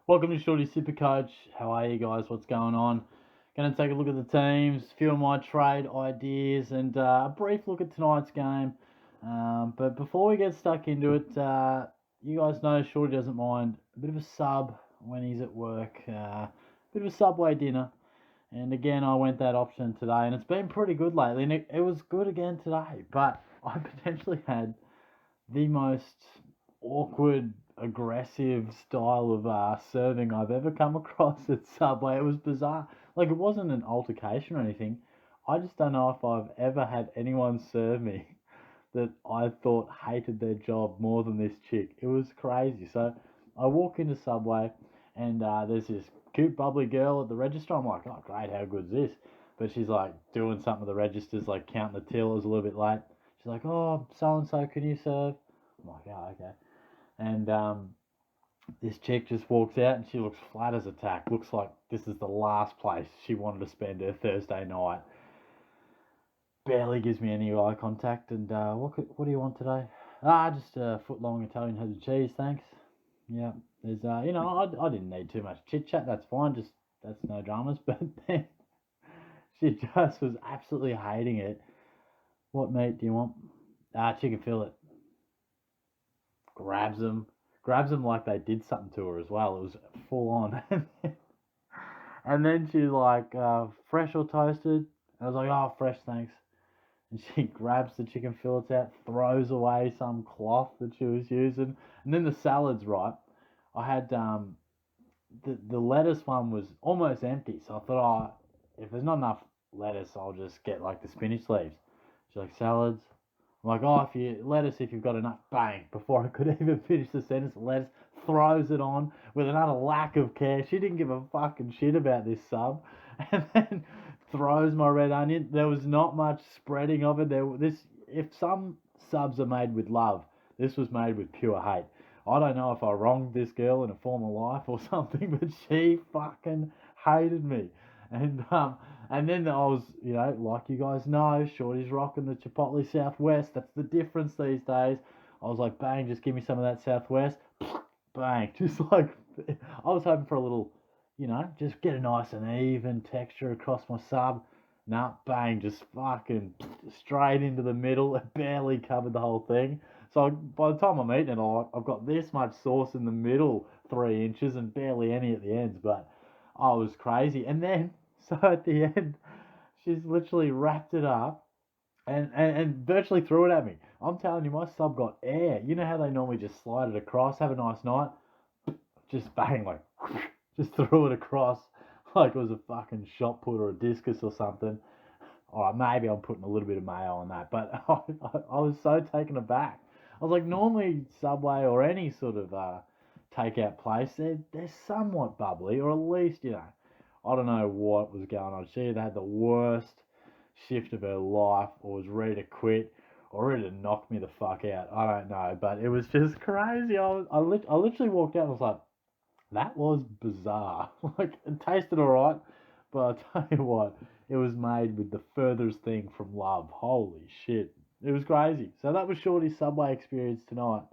Welcome to Shorty SuperCoach. How are you guys? What's going on? Going to take a look at the teams, a few of my trade ideas, and a brief look at tonight's game. But before we get stuck into it, you guys know Shorty doesn't mind a bit of a sub when he's at work, a bit of a Subway dinner. And again, I went that option today, and it's been pretty good lately, and it was good again today. But I potentially had the most awkward, aggressive style of serving I've ever come across at Subway. It was bizarre. Like, it wasn't an altercation or anything. I just don't know if I've ever had anyone serve me that I thought hated their job more than this chick. It was crazy. So I walk into Subway and there's this cute, bubbly girl at the register. I'm like, oh, great, how good's this? But she's like doing something with the registers, like counting the till. It was a little bit late. She's like, oh, so and so, can you serve? I'm like, oh, okay. And this chick just walks out and she looks flat as a tack. Looks like this is the last place she wanted to spend her Thursday night. Barely gives me any eye contact. And what do you want today? Just a foot long Italian head of cheese, thanks. Yeah, there's I didn't need too much chit chat. That's fine. That's no dramas. But then she just was absolutely hating it. What meat do you want? Chicken fillet. Grabs them like they did something to her as well. It was full on. And then she's like, fresh or toasted? And I was like, oh, fresh, thanks. And she grabs the chicken fillets out, throws away some cloth that she was using. And then the salads, right? I had the lettuce one was almost empty. So I thought, oh, if there's not enough lettuce, I'll just get like the spinach leaves. She's like, salads? I'm like, oh, if you've got enough, bang. Before I could even finish the sentence, lettuce throws it on with another lack of care. She didn't give a fucking shit about this sub, and then throws my red onion. There was not much spreading of it. If some subs are made with love, this was made with pure hate. I don't know if I wronged this girl in a former life or something, but she fucking hated me. And and then I was, like you guys know, Shorty's rocking the Chipotle Southwest. That's the difference these days. I was like, bang, just give me some of that Southwest. Bang, just like, I was hoping for a little, just get a nice and even texture across my sub. Nah, bang, just fucking straight into the middle. It barely covered the whole thing. So by the time I'm eating it, I've got this much sauce in the middle, 3 inches, and barely any at the ends. But I was crazy. And then, so at the end, she's literally wrapped it up and virtually threw it at me. I'm telling you, my sub got air. You know how they normally just slide it across, have a nice night? Just bang, like, just threw it across like it was a fucking shot put or a discus or something. Alright, maybe I'm putting a little bit of mayo on that, but I was so taken aback. I was like, normally Subway or any sort of takeout place, they're somewhat bubbly, or at least, I don't know what was going on. She either had the worst shift of her life, or was ready to quit, or ready to knock me the fuck out. I don't know, but it was just crazy. I literally walked out and was like, that was bizarre. Like, it tasted alright, but I tell you what, it was made with the furthest thing from love. Holy shit. It was crazy. So that was Shorty's Subway experience tonight.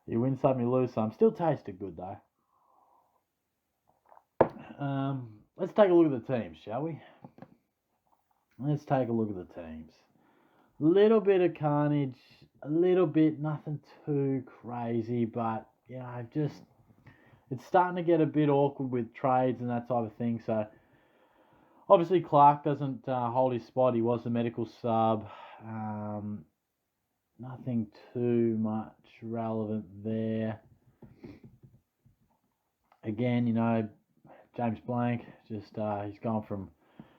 You win some, you lose some. Still tasted good though. Let's take a look at the teams, shall we? Let's take a look at the teams. Little bit of carnage, a little bit, nothing too crazy, but just it's starting to get a bit awkward with trades and that type of thing. So obviously Clark doesn't hold his spot. He was the medical sub. Nothing too much relevant there. Again, James Blank, just he's gone from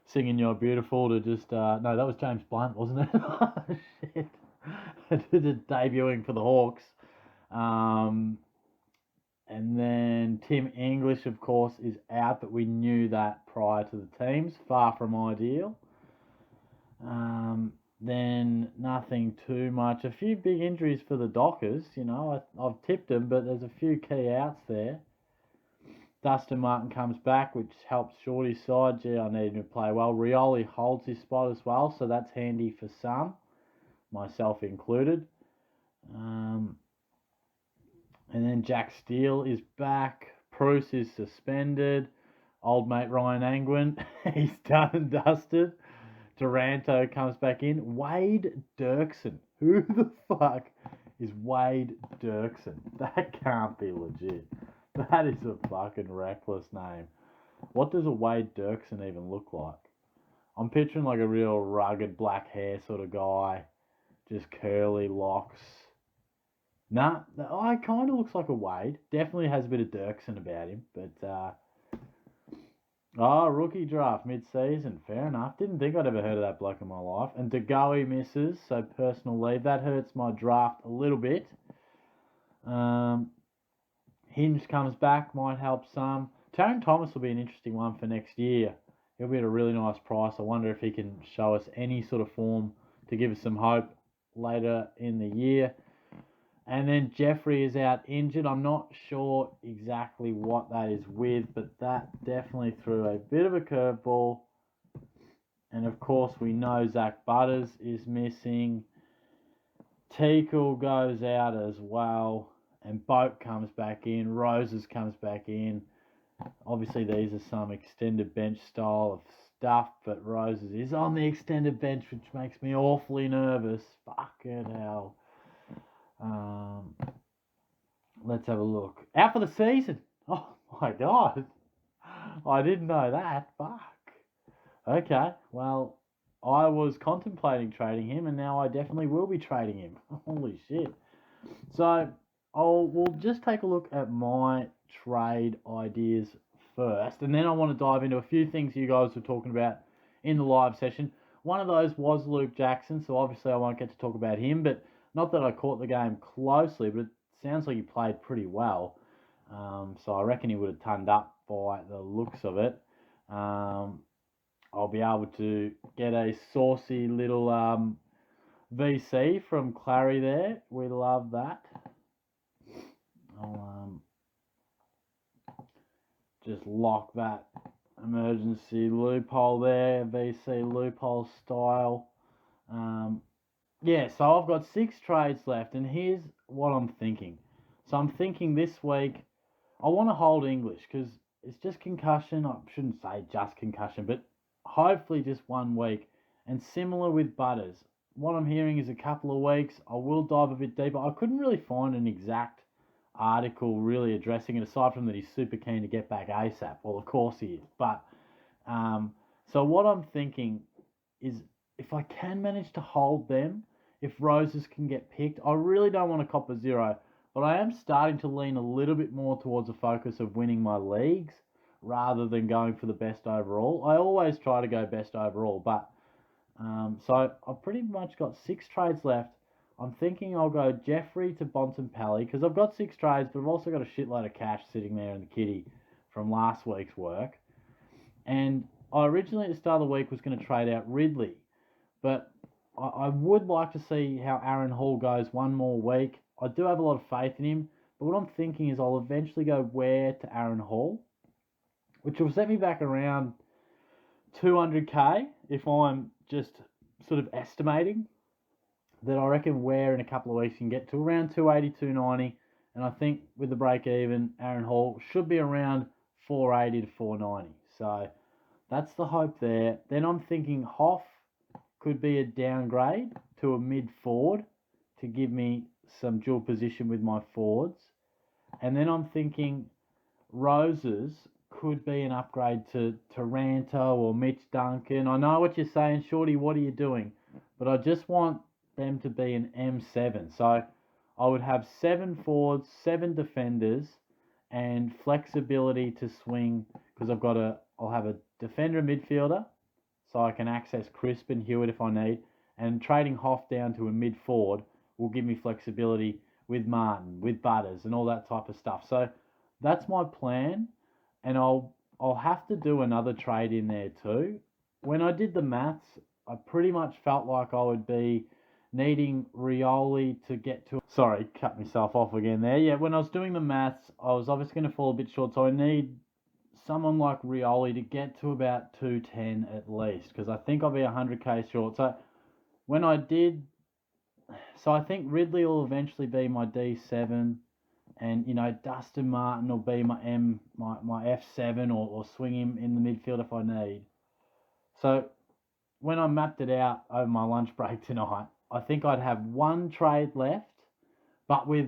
singing You're Beautiful to just, no, that was James Blunt, wasn't it? Oh, shit. Just debuting for the Hawks. And then Tim English, of course, is out, but we knew that prior to the teams. Far from ideal. Then nothing too much. A few big injuries for the Dockers. I've tipped them, but there's a few key outs there. Dustin Martin comes back, which helps Shorty's side. Gee, I need him to play well. Rioli holds his spot as well, so that's handy for some, myself included. And then Jack Steele is back. Preuss is suspended. Old mate Ryan Angwin, he's done and dusted. Taranto comes back in. Wade Dirksen. Who the fuck is Wade Dirksen? That can't be legit. That is a fucking reckless name. What does a Wade Dirksen even look like? I'm picturing like a real rugged black hair sort of guy. Just curly locks. Nah, I kind of looks like a Wade. Definitely has a bit of Dirksen about him. But, rookie draft mid-season. Fair enough. Didn't think I'd ever heard of that bloke in my life. And DeGoey misses, so personal leave. That hurts my draft a little bit. Hinge comes back, might help some. Taron Thomas will be an interesting one for next year. He'll be at a really nice price. I wonder if he can show us any sort of form to give us some hope later in the year. And then Jeffrey is out injured. I'm not sure exactly what that is with, but that definitely threw a bit of a curveball. And of course, we know Zach Butters is missing. Teakle goes out as well. And Boat comes back in. Roses comes back in. Obviously, these are some extended bench style of stuff, but Roses is on the extended bench, which makes me awfully nervous. Fucking hell. Let's have a look. Out for the season. Oh my god. I didn't know that. Fuck. Okay. Well, I was contemplating trading him, and now I definitely will be trading him. Holy shit. So, we'll just take a look at my trade ideas first, and then I want to dive into a few things you guys were talking about in the live session. One of those was Luke Jackson, so obviously I won't get to talk about him, but not that I caught the game closely, but it sounds like he played pretty well. So I reckon he would have turned up by the looks of it. I'll be able to get a saucy little VC from Clary there. We love that. I'll just lock that emergency loophole there, VC loophole style. Yeah, so I've got 6 trades left, and here's what I'm thinking. So I'm thinking this week, I want to hold English, because it's just concussion. I shouldn't say just concussion, but hopefully just 1 week. And similar with Butters. What I'm hearing is a couple of weeks. I will dive a bit deeper. I couldn't really find an exact article really addressing it, aside from that he's super keen to get back ASAP. Well, of course he is. But, so what I'm thinking is, if I can manage to hold them, if Roses can get picked, I really don't want to cop a 0, but I am starting to lean a little bit more towards a focus of winning my leagues rather than going for the best overall. I always try to go best overall, but so I've pretty much got 6 trades left. I'm thinking I'll go Jeffrey to Bontempelli, because I've got 6 trades, but I've also got a shitload of cash sitting there in the kitty from last week's work. And I originally at the start of the week was going to trade out Ridley, but I would like to see how Aaron Hall goes 1 more week. I do have a lot of faith in him, but what I'm thinking is I'll eventually go Ware to Aaron Hall, which will set me back around 200k if I'm just sort of estimating that. I reckon Ware in a couple of weeks can get to around 280, 290, and I think with the break even, Aaron Hall should be around 480 to 490. So that's the hope there. Then I'm thinking Hoff could be a downgrade to a mid-forward to give me some dual position with my forwards. And then I'm thinking Roses could be an upgrade to Taranto or Mitch Duncan. I know what you're saying, Shorty, what are you doing? But I just want them to be an M7. So I would have 7 forwards, 7 defenders, and flexibility to swing, because I'll have a defender and midfielder, so I can access Crisp and Hewitt if I need, and trading Hoff down to a mid-forward will give me flexibility with Martin, with Butters, and all that type of stuff. So that's my plan, and I'll have to do another trade in there too. When I did the maths, I pretty much felt like I would be needing Rioli to get to... Sorry, cut myself off again there. Yeah, when I was doing the maths, I was obviously going to fall a bit short, so I need someone like Rioli to get to about 210 at least, because I think I'll be 100k short. So when I did... So I think Ridley will eventually be my D7. And, Dustin Martin will be my F7 or swing him in the midfield if I need. So when I mapped it out over my lunch break tonight, I think I'd have one trade left, but with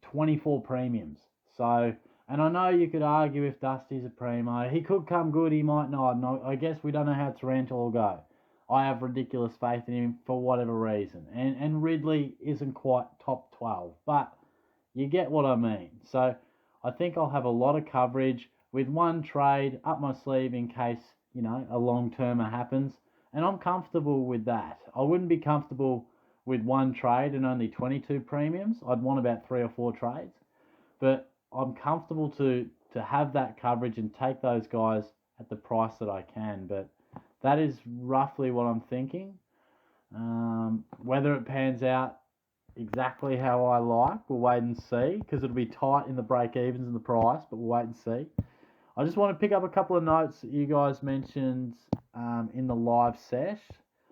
24 premiums. So, and I know you could argue if Dusty's a primo, he could come good, he might not. No, I guess we don't know how Taranto will go. I have ridiculous faith in him for whatever reason. And Ridley isn't quite top 12, but you get what I mean. So I think I'll have a lot of coverage with one trade up my sleeve in case, a long-termer happens. And I'm comfortable with that. I wouldn't be comfortable with one trade and only 22 premiums. I'd want about 3 or 4 trades. But I'm comfortable to have that coverage and take those guys at the price that I can. But that is roughly what I'm thinking. Whether it pans out exactly how I like, we'll wait and see, because it'll be tight in the break-evens and the price, but we'll wait and see. I just want to pick up a couple of notes that you guys mentioned in the live sesh.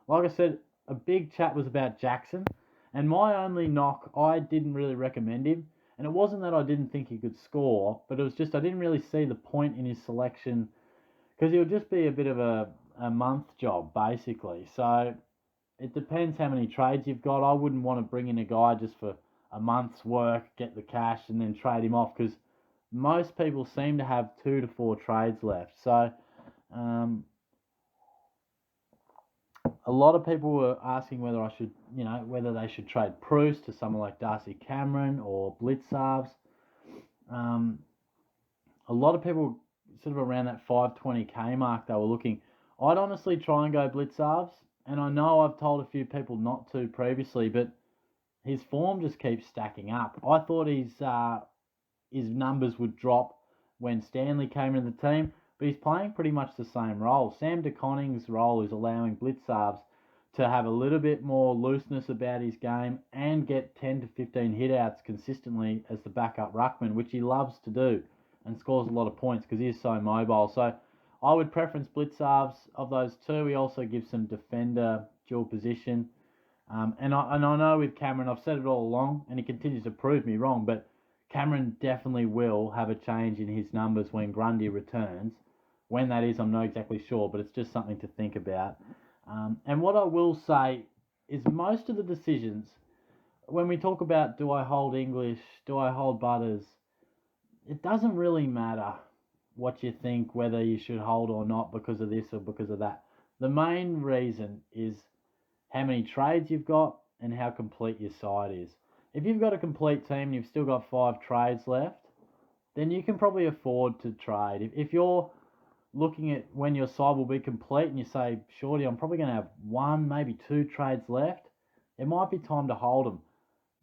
Like I said, a big chat was about Jackson, and my only knock, I didn't really recommend him, and it wasn't that I didn't think he could score, but it was just I didn't really see the point in his selection, because he would just be a bit of a month job, basically. So it depends how many trades you've got. I wouldn't want to bring in a guy just for a month's work, get the cash, and then trade him off, because most people seem to have 2 to 4 trades left. So a lot of people were asking whether I should, whether they should trade Preuss to someone like Darcy Cameron or Blicavs. A lot of people sort of around that 520k mark, they were looking. I'd honestly try and go Blicavs, and I know I've told a few people not to previously, but his form just keeps stacking up. I thought his numbers would drop when Stanley came into the team, but he's playing pretty much the same role. Sam DeConning's role is allowing Blicavs to have a little bit more looseness about his game and get 10 to 15 hitouts consistently as the backup ruckman, which he loves to do and scores a lot of points because he is so mobile. So I would preference Blicavs of those two. He also gives some defender dual position. And I know with Cameron, I've said it all along, and he continues to prove me wrong, but Cameron definitely will have a change in his numbers when Grundy returns. When that is, I'm not exactly sure, but it's just something to think about. And what I will say is most of the decisions, when we talk about do I hold English, do I hold Butters, it doesn't really matter what you think, whether you should hold or not because of this or because of that. The main reason is how many trades you've got and how complete your side is. If you've got a complete team and you've still got 5 trades left, then you can probably afford to trade. If you're looking at when your side will be complete and you say, Shorty, I'm probably going to have 1, maybe 2 trades left, it might be time to hold them.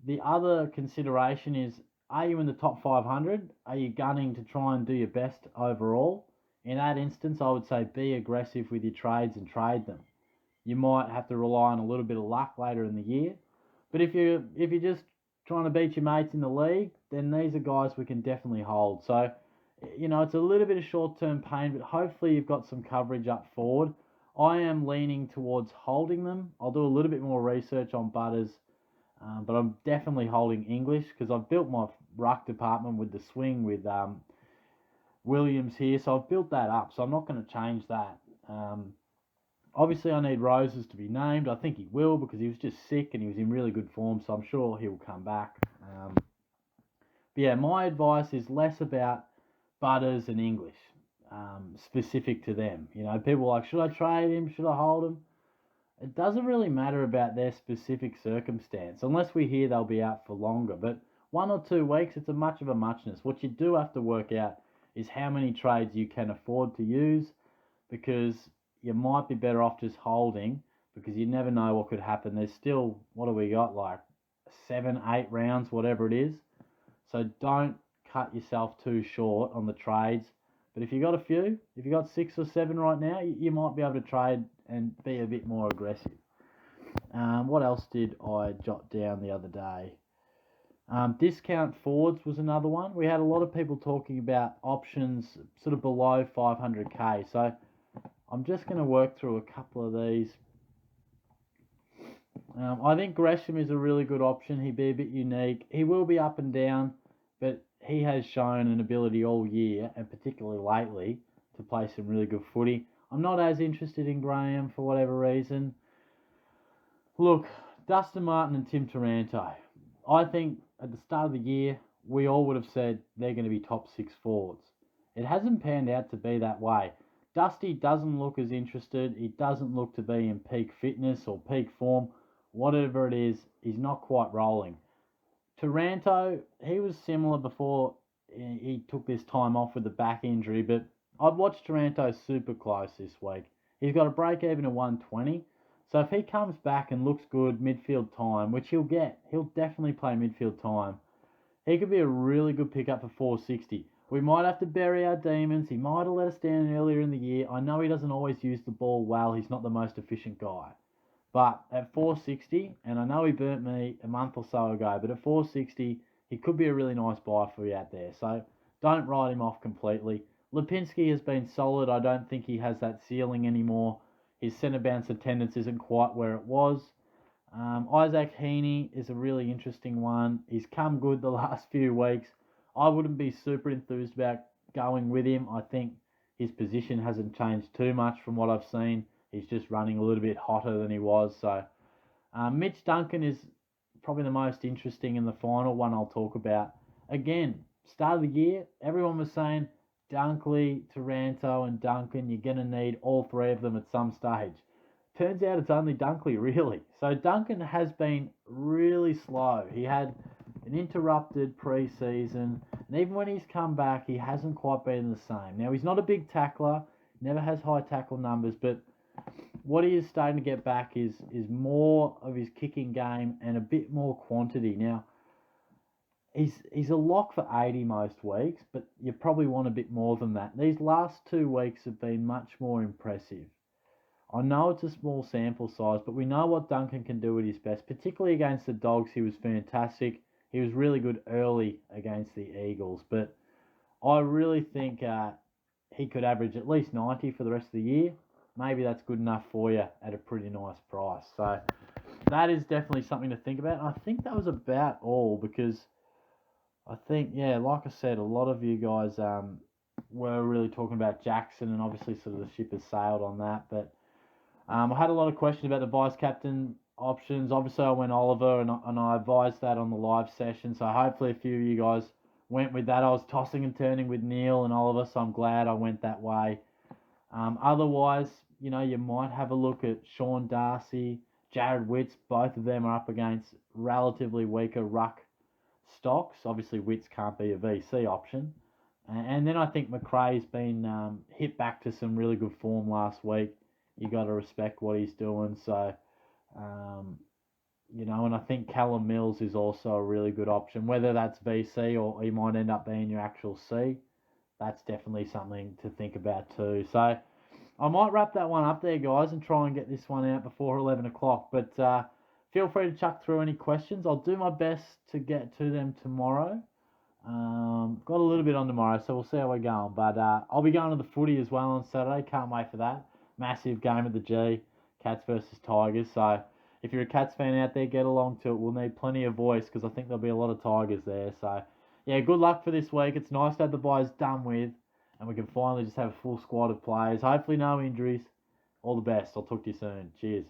The other consideration is, are you in the top 500? Are you gunning to try and do your best overall? In that instance, I would say be aggressive with your trades and trade them. You might have to rely on a little bit of luck later in the year. But if you're just trying to beat your mates in the league, then these are guys we can definitely hold. So, it's a little bit of short-term pain, but hopefully you've got some coverage up forward. I am leaning towards holding them. I'll do a little bit more research on Butters, but I'm definitely holding English because I've built my ruck department with the swing with Williams here, so I've built that up, so I'm not going to change that. Obviously, I need Roses to be named. I think he will because he was just sick and he was in really good form, so I'm sure he'll come back. But yeah, my advice is less about Butters and English, specific to them. People are like, should I trade him? Should I hold him? It doesn't really matter about their specific circumstance, unless we hear they'll be out for longer. But 1 or 2 weeks, it's a much of a muchness. What you do have to work out is how many trades you can afford to use, because you might be better off just holding, because you never know what could happen. There's still, what do we got, like 7, 8 rounds, whatever it is. So don't cut yourself too short on the trades. But if you got a few, if you got 6 or 7 right now, you might be able to trade and be a bit more aggressive. What else did I jot down the other day? Discount forwards was another one. We had a lot of people talking about options sort of below 500k. So I'm just going to work through a couple of these. I think Gresham is a really good option. He'd be a bit unique. He will be up and down, but he has shown an ability all year, and particularly lately, to play some really good footy. I'm not as interested in Graham for whatever reason. Look, Dustin Martin and Tim Taranto. I think at the start of the year, we all would have said they're going to be top 6 forwards. It hasn't panned out to be that way. Dusty doesn't look as interested. He doesn't look to be in peak fitness or peak form. Whatever it is, he's not quite rolling. Taranto, he was similar before he took this time off with the back injury, but I've watched Taranto super close this week. He's got a break even of 120. So if he comes back and looks good midfield time, which he'll get, he'll definitely play midfield time, he could be a really good pickup for 460. We might have to bury our demons. He might have let us down earlier in the year. I know he doesn't always use the ball well. He's not the most efficient guy. But at 460, and I know he burnt me a month or so ago, but at 460, he could be a really nice buy for you out there. So don't write him off completely. Lipinski has been solid. I don't think he has that ceiling anymore. His centre bounce attendance isn't quite where it was. Isaac Heaney is a really interesting one. He's come good the last few weeks. I wouldn't be super enthused about going with him. I think his position hasn't changed too much from what I've seen. He's just running a little bit hotter than he was. So Mitch Duncan is probably the most interesting in the final one I'll talk about. Again, start of the year, everyone was saying Dunkley, Taranto, and Duncan, you're going to need all three of them at some stage. Turns out it's only Dunkley, really. So Duncan has been really slow. He had an interrupted pre-season, and even when he's come back, he hasn't quite been the same. Now, he's not a big tackler, never has high tackle numbers, but what he is starting to get back is more of his kicking game and a bit more quantity. Now, he's a lock for 80 most weeks, but you probably want a bit more than that. These last 2 weeks have been much more impressive. I know it's a small sample size, but we know what Duncan can do at his best, particularly against the Dogs. He was fantastic. He was really good early against the Eagles, but I really think he could average at least 90 for the rest of the year. Maybe that's good enough for you at a pretty nice price. So that is definitely something to think about. And I think that was about all because I think, yeah, like I said, a lot of you guys were really talking about Jackson, and obviously sort of the ship has sailed on that. But I had a lot of questions about the vice captain options. Obviously, I went Oliver, and I advised that on the live session. So hopefully a few of you guys went with that. I was tossing and turning with Neil and Oliver, so I'm glad I went that way. Otherwise, you know, you might have a look at Sean Darcy, Jared Witts. Both of them are up against relatively weaker ruck stocks. Obviously, Witts can't be a VC option. And then I think McRae's been hit back to some really good form last week. You got to respect what he's doing. So, you know, and I think Callum Mills is also a really good option. Whether that's VC or he might end up being your actual C, that's definitely something to think about too. So I might wrap that one up there, guys, and try and get this one out before 11 o'clock. But feel free to chuck through any questions. I'll do my best to get to them tomorrow. Got a little bit on tomorrow, so we'll see how we're going. But I'll be going to the footy as well on Saturday. Can't wait for that. Massive game at the G. Cats versus Tigers. So if you're a Cats fan out there, get along to it. We'll need plenty of voice because I think there'll be a lot of Tigers there. So, yeah, good luck for this week. It's nice to have the boys done with, and we can finally just have a full squad of players. Hopefully no injuries. All the best. I'll talk to you soon. Cheers.